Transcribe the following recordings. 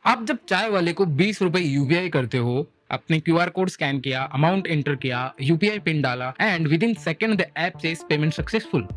आप जब चाय वाले को 20 रुपए यूपीआई करते हो, आपने क्यूआर कोड स्कैन किया, अमाउंट एंटर किया, यूपीआई पिन डाला and with in second the app says payment successful.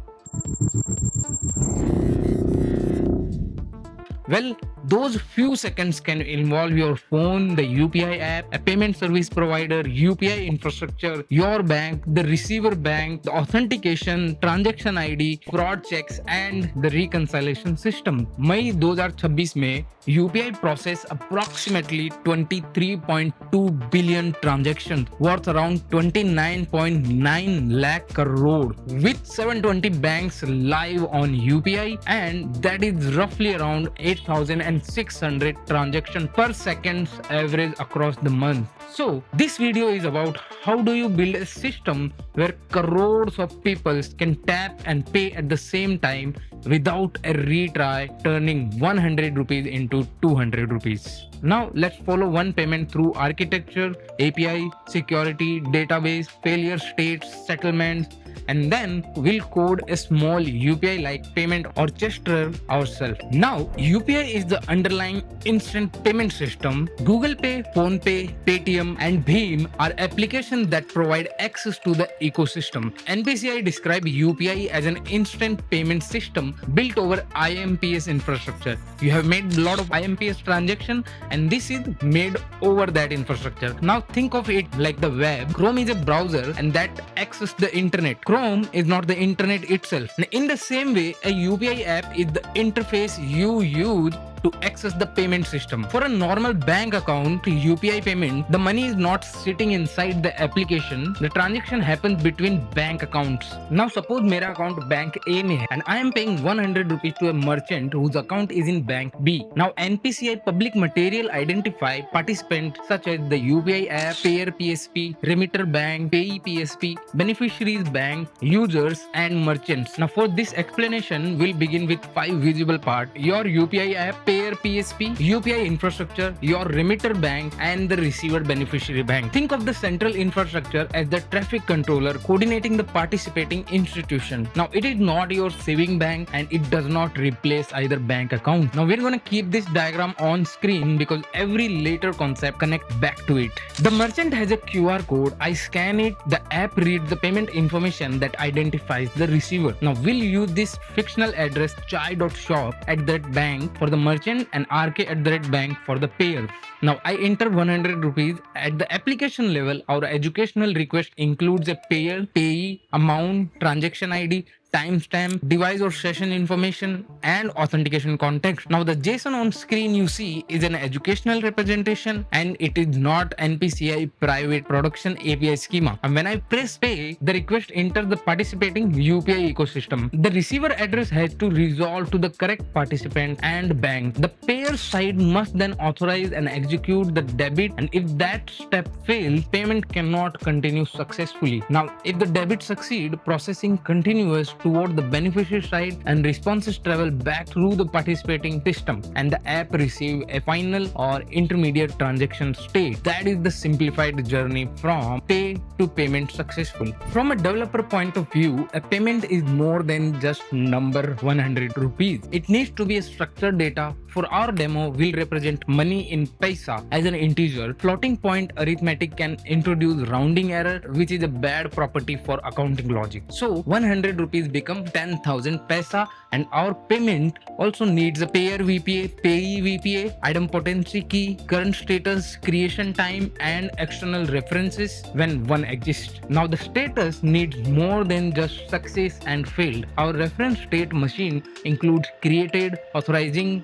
Well, those few seconds can involve your phone, the UPI app, a payment service provider, UPI infrastructure, your bank, the receiver bank, the authentication, transaction ID, fraud checks, and the reconciliation system. मई 2026 में UPI process approximately 23.2 billion transactions worth around 29.9 lakh crore with 720 banks live on UPI, and that is roughly around 8,600 transactions per second average across the month. So this video is about how do you build a system where crores of people can tap and pay at the same time without a retry, turning 100 rupees into 200 rupees. Now let's follow one payment through architecture, API, security, database, failure states, settlements, and then we'll code a small UPI like payment orchestra ourselves. Now, UPI is the underlying instant payment system. Google Pay, PhonePe, Paytm, and Bheem are applications that provide access to the ecosystem. NPCI describes UPI as an instant payment system built over IMPS infrastructure. You have made a lot of IMPS transactions, and this is made over that infrastructure. Now think of it like the web. Chrome is a browser and that accesses the internet. Chrome is not the internet itself. In the same way, a UPI app is the interface you use to access the payment system. For a normal bank account UPI payment, the money is not sitting inside the application. The transaction happens between bank accounts. Now suppose मेरा account bank A में है and I am paying 100 rupees to a merchant whose account is in bank B. Now NPCI public material identify participants such as the UPI app, payer PSP, remitter bank, payee PSP, beneficiaries bank, users and merchants. Now for this explanation, we'll begin with 5 visible parts: your UPI app, payer PSP, UPI infrastructure, your remitter bank, and the receiver beneficiary bank. Think of the central infrastructure as the traffic controller coordinating the participating institution. Now, it is not your saving bank and it does not replace either bank account. Now, we're going to keep this diagram on screen because every later concept connects back to it. The merchant has a QR code. I scan it. The app reads the payment information that identifies the receiver. Now, we'll use this fictional address chai.shop at that bank for the merchant and rk@bank for the payer. Now I enter 100 rupees. At the application level, our educational request includes a payer, payee, amount, transaction ID, timestamp, device or session information, and authentication context. Now the JSON on screen you see is an educational representation and it is not NPCI private production API schema. And when I press pay, the request enters the participating UPI ecosystem. The receiver address has to resolve to the correct participant and bank. The payer side must then authorize and execute the debit, and if that step fails, payment cannot continue successfully. Now if the debit succeeds, processing continues toward the beneficiary side and responses travel back through the participating system and the app receive a final or intermediate transaction state. That is the simplified journey from pay to payment successful. From a developer point of view, a payment is more than just number 100 rupees. It needs to be a structured data. For our demo, we'll represent money in paisa as an integer. Floating point arithmetic can introduce rounding error, which is a bad property for accounting logic. So 100 rupees become 10,000 paisa, and our payment also needs a payer VPA, payee VPA, idempotency key, current status, creation time, and external references when one exists. Now the status needs more than just success and failed. Our reference state machine includes created, authorizing,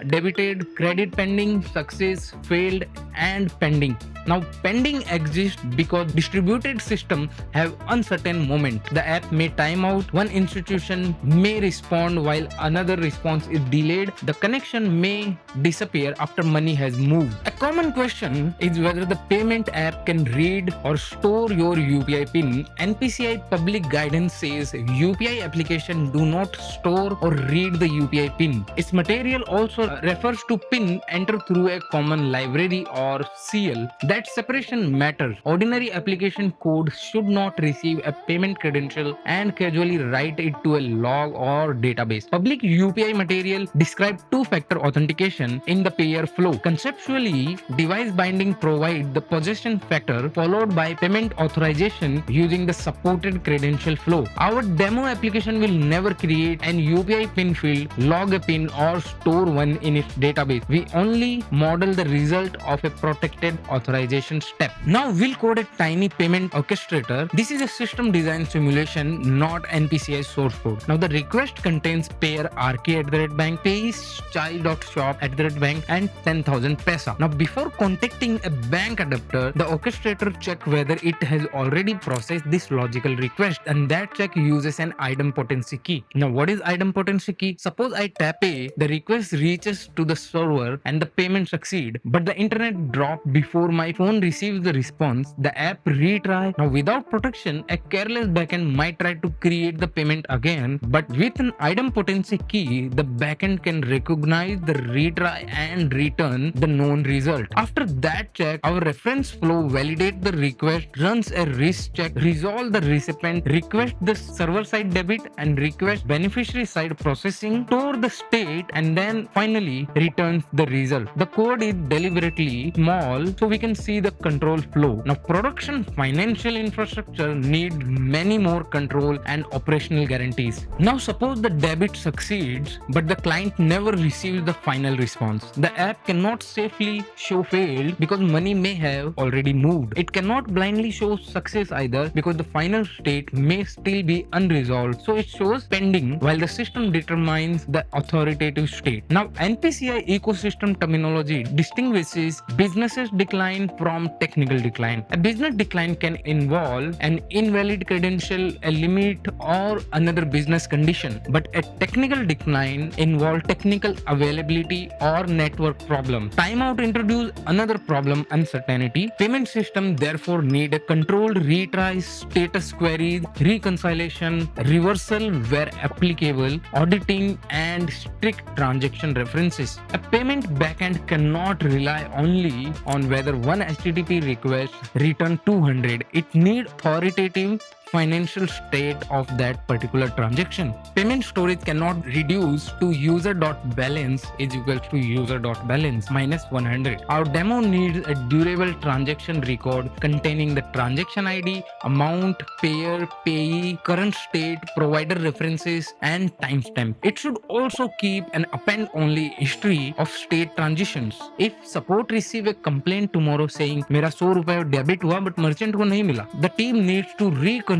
debited, credit pending, success, failed, and pending. Now pending exists because distributed systems have uncertain moment. The app may time out, one institution may respond while another response is delayed, the connection may disappear after money has moved. A common question is whether the payment app can read or store your UPI pin. NPCI public guidance says UPI application do not store or read the UPI pin. Its material also refers to pin entered through a common library or CL that That separation matters. Ordinary application code should not receive a payment credential and casually write it to a log or database. Public UPI material describe two-factor authentication in the payer flow. Conceptually, device binding provide the possession factor followed by payment authorization using the supported credential flow. Our demo application will never create an UPI pin field, log a pin, or store one in its database. We only model the result of a protected authorization step. Now we'll code a tiny payment orchestrator. This is a system design simulation, not NPCI source code. Now the request contains payer RK@bank, pays chai.shop@bank, and 10,000 paisa. Now before contacting a bank adapter, the orchestrator check whether it has already processed this logical request, and that check uses an idempotency key. Now what is idempotency key? Suppose I tap A, the request reaches to the server and the payment succeed, but the internet dropped before my phone receives the response. The app retry. Now without protection, a careless backend might try to create the payment again, but with an idempotency key, the backend can recognize the retry and return the known result. After that check, our reference flow validates the request, runs a risk check, resolve the recipient, request the server side debit, and request beneficiary side processing, store the state, and then finally returns the result. The code is deliberately small so we can see the control flow. Now production financial infrastructure need many more control and operational guarantees. Now suppose the debit succeeds but the client never receives the final response. The app cannot safely show failed because money may have already moved. It cannot blindly show success either because the final state may still be unresolved, so it shows pending while the system determines the authoritative state. Now NPCI ecosystem terminology distinguishes business's decline from technical decline. A business decline can involve an invalid credential, a limit, or another business condition, but a technical decline involves technical availability or network problem. Timeout introduce another problem, uncertainty. Payment system therefore need a controlled retries, status queries, reconciliation, reversal where applicable, auditing, and strict transaction references. A payment backend cannot rely only on whether one HTTP request return 200. It needs authoritative financial state of that particular transaction. Payment storage cannot reduce to user.balance is equals to user.balance minus 100. Our demo needs a durable transaction record containing the transaction ID, amount, payer, payee, current state, provider references, and timestamp. It should also keep an append-only history of state transitions. If support receive a complaint tomorrow saying मेरा 100 रुपए debit हुआ but merchant को नहीं मिला, the team needs to reconstruct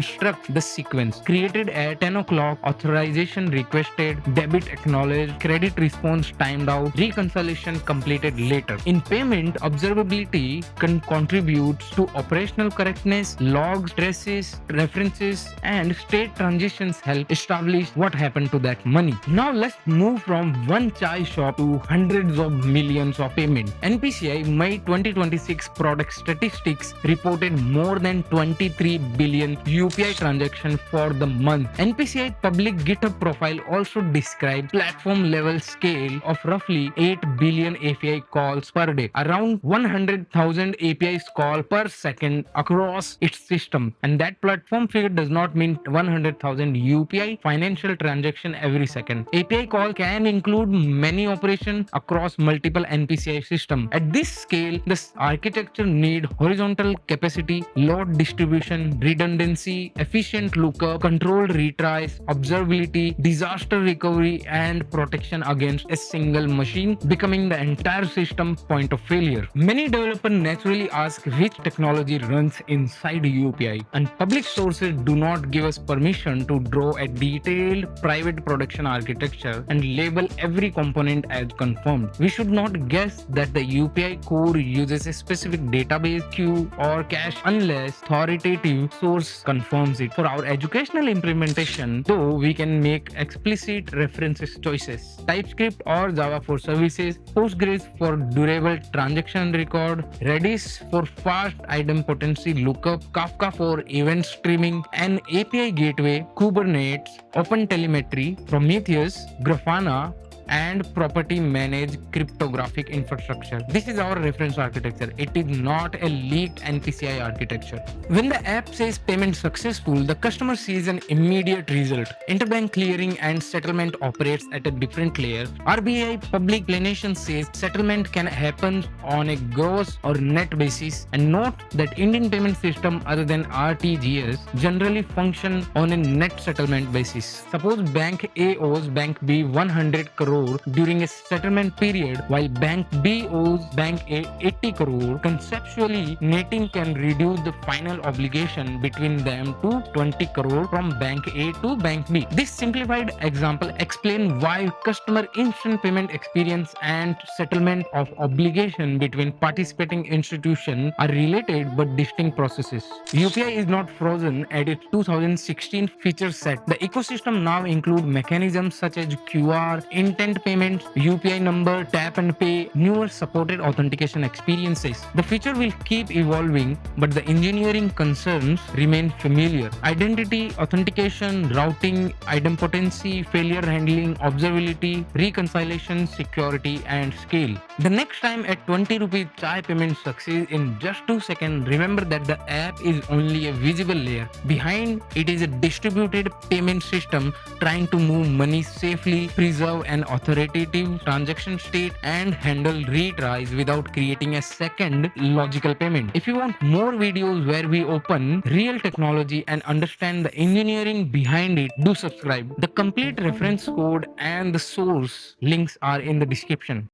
the sequence. Created at 10 o'clock, authorization requested, debit acknowledged, credit response timed out, reconciliation completed later. In payment, observability contributes to operational correctness, logs, traces, references, and state transitions help establish what happened to that money. Now let's move from one chai shop to hundreds of millions of payments. NPCI May 2026 product statistics reported more than 23 billion UPI transactions for the month. NPCI public GitHub profile also describes platform level scale of roughly 8 billion API calls per day, around 100,000 APIs call per second across its system. And that platform figure does not mean 100,000 UPI financial transaction every second. API call can include many operations across multiple NPCI systems. At this scale, this architecture need horizontal capacity, load distribution, redundancy, efficient lookup, controlled retries, observability, disaster recovery, and protection against a single machine, becoming the entire system point of failure. Many developers naturally ask which technology runs inside UPI, and public sources do not give us permission to draw a detailed private production architecture and label every component as confirmed. We should not guess that the UPI core uses a specific database, queue, or cache unless authoritative source confirms it. For our educational implementation, though, we can make explicit references choices. TypeScript or Java for services, Postgres for durable transaction record, Redis for fast idempotency lookup, Kafka for event streaming, an API gateway, Kubernetes, OpenTelemetry, Prometheus, Grafana, and property manage cryptographic infrastructure. This is our reference architecture. It is not a leaked NPCI architecture. When the app says payment successful, the customer sees an immediate result. Interbank clearing and settlement operates at a different layer. RBI public explanation says settlement can happen on a gross or net basis, and note that Indian payment system other than RTGS generally function on a net settlement basis. Suppose Bank A owes Bank B 100 crore during a settlement period while Bank B owes Bank A 80 crore. Conceptually, netting can reduce the final obligation between them to 20 crore from Bank A to Bank B. This simplified example explains why customer instant payment experience and settlement of obligation between participating institutions are related but distinct processes. UPI is not frozen at its 2016 feature set. The ecosystem now includes mechanisms such as QR, intent payments, UPI number, tap and pay, newer supported authentication experiences. The feature will keep evolving, but the engineering concerns remain familiar. Identity, authentication, routing, idempotency, failure handling, observability, reconciliation, security, and scale. The next time a 20 rupees chai payment succeeds in just 2 seconds, remember that the app is only a visible layer. Behind it is a distributed payment system trying to move money safely, preserve an authoritative transaction state, and handle retries without creating a second logical payment. If you want more videos where we open real technology and understand the engineering behind it, do subscribe. The complete reference code and the source links are in the description.